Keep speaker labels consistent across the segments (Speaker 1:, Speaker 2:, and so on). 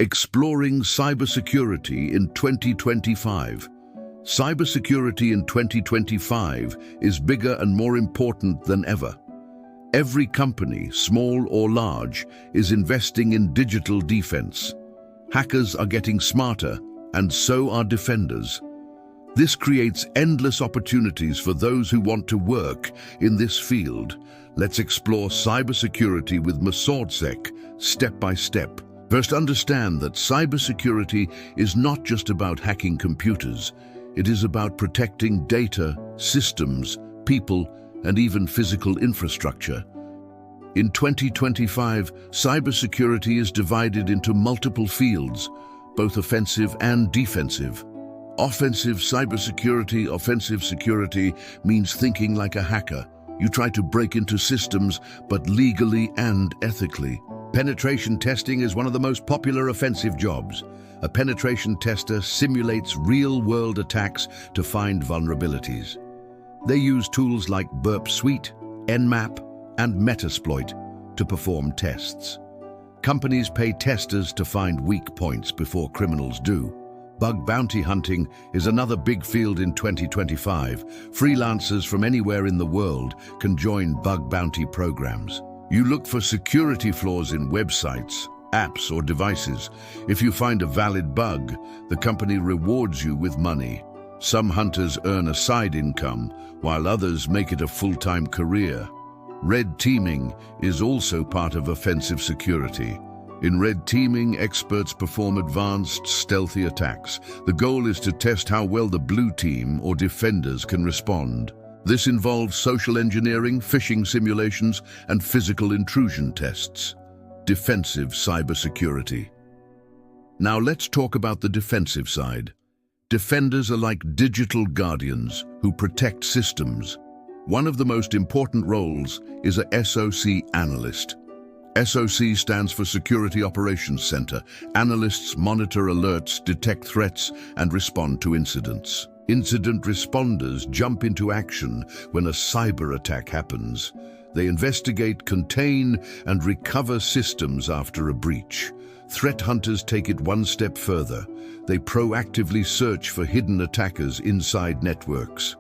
Speaker 1: Exploring cybersecurity in 2025. Cybersecurity in 2025 is bigger and more important than ever. Every company, small or large, is investing in digital defense. Hackers are getting smarter, and so are defenders. This creates endless opportunities for those who want to work in this field. Let's explore cybersecurity with MasaudSec, step by step. First, understand that cybersecurity is not just about hacking computers. It is about protecting data, systems, people, and even physical infrastructure. In 2025, cybersecurity is divided into multiple fields, both offensive and defensive. Offensive cybersecurity, offensive security means thinking like a hacker. You try to break into systems, but legally and ethically. Penetration testing is one of the most popular offensive jobs. A penetration tester simulates real-world attacks to find vulnerabilities. They use tools like Burp Suite, Nmap, and Metasploit to perform tests. Companies pay testers to find weak points before criminals do. Bug bounty hunting is another big field in 2025. Freelancers from anywhere in the world can join bug bounty programs. You look for security flaws in websites, apps, or devices. If you find a valid bug, the company rewards you with money. Some hunters earn a side income, while others make it a full-time career. Red teaming is also part of offensive security. In red teaming, experts perform advanced, stealthy attacks. The goal is to test how well the blue team or defenders can respond. This involves social engineering, phishing simulations, and physical intrusion tests. Defensive cybersecurity. Now let's talk about the defensive side. Defenders are like digital guardians who protect systems. One of the most important roles is a SOC analyst. SOC stands for Security Operations Center. Analysts monitor alerts, detect threats, and respond to incidents. Incident responders jump into action when a cyber attack happens. They investigate, contain, and recover systems after a breach. Threat hunters take it one step further. They proactively search for hidden attackers inside networks.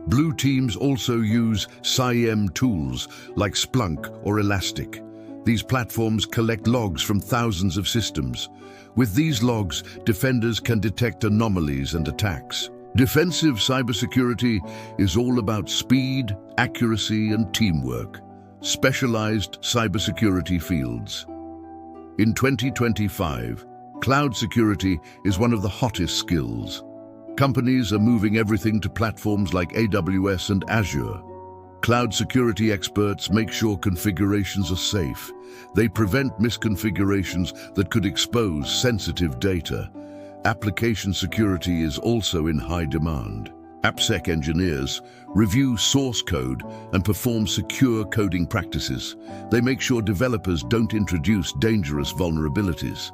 Speaker 1: Blue teams also use SIEM tools like Splunk or Elastic. These platforms collect logs from thousands of systems. With these logs, defenders can detect anomalies and attacks. Defensive cybersecurity is all about speed, accuracy, and teamwork. Specialized cybersecurity fields. In 2025, cloud security is one of the hottest skills. Companies are moving everything to platforms like AWS and Azure. Cloud security experts make sure configurations are safe. They prevent misconfigurations that could expose sensitive data. Application security is also in high demand. AppSec engineers review source code and perform secure coding practices. They make sure developers don't introduce dangerous vulnerabilities.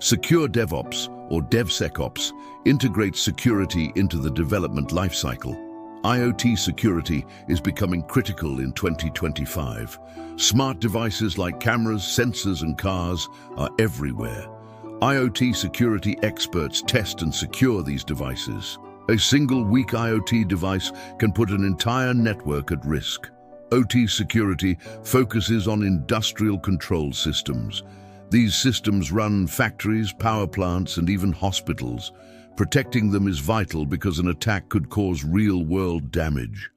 Speaker 1: Secure DevOps, or DevSecOps, integrates security into the development lifecycle. IoT security is becoming critical in 2025. Smart devices like cameras, sensors, and cars are everywhere. IoT security experts test and secure these devices. A single weak IoT device can put an entire network at risk. OT security focuses on industrial control systems. These systems run factories, power plants, and even hospitals. Protecting them is vital because an attack could cause real-world damage.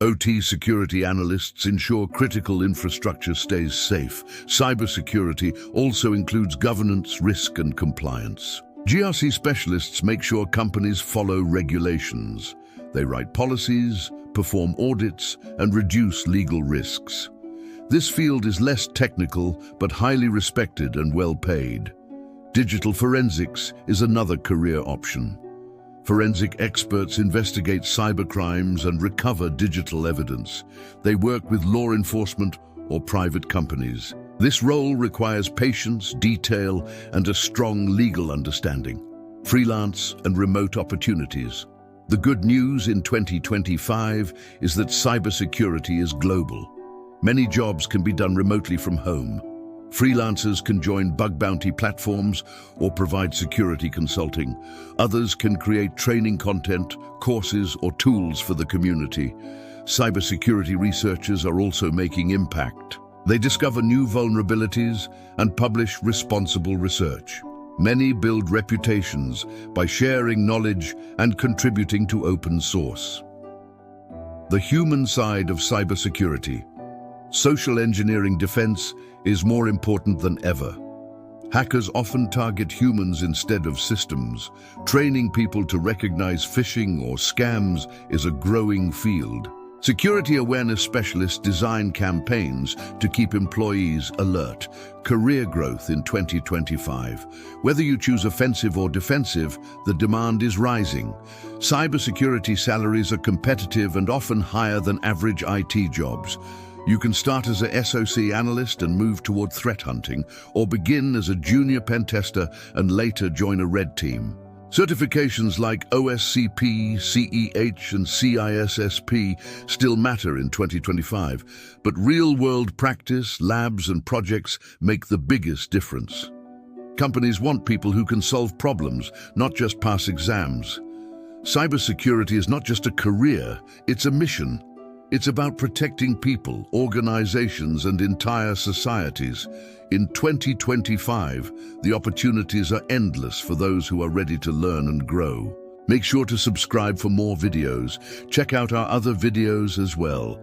Speaker 1: OT security analysts ensure critical infrastructure stays safe. Cybersecurity also includes governance, risk, and compliance. GRC specialists make sure companies follow regulations. They write policies, perform audits, and reduce legal risks. This field is less technical, but highly respected and well paid. Digital forensics is another career option. Forensic experts investigate cybercrimes and recover digital evidence. They work with law enforcement or private companies. This role requires patience, detail, and a strong legal understanding. Freelance and remote opportunities. The good news in 2025 is that cybersecurity is global. Many jobs can be done remotely from home. Freelancers can join bug bounty platforms or provide security consulting. Others can create training content, courses, or tools for the community. Cybersecurity researchers are also making impact. They discover new vulnerabilities and publish responsible research. Many build reputations by sharing knowledge and contributing to open source. The human side of cybersecurity. Social engineering defense is more important than ever. Hackers often target humans instead of systems. Training people to recognize phishing or scams is a growing field. Security awareness specialists design campaigns to keep employees alert. Career growth in 2025. Whether you choose offensive or defensive, the demand is rising. Cybersecurity salaries are competitive and often higher than average IT jobs. You can start as a SOC analyst and move toward threat hunting, or begin as a junior pen tester and later join a red team. Certifications like OSCP, CEH, and CISSP still matter in 2025, but real-world practice, labs, and projects make the biggest difference. Companies want people who can solve problems, not just pass exams. Cybersecurity is not just a career, it's a mission. It's about protecting people, organizations, and entire societies. In 2025, the opportunities are endless for those who are ready to learn and grow. Make sure to subscribe for more videos. Check out our other videos as well.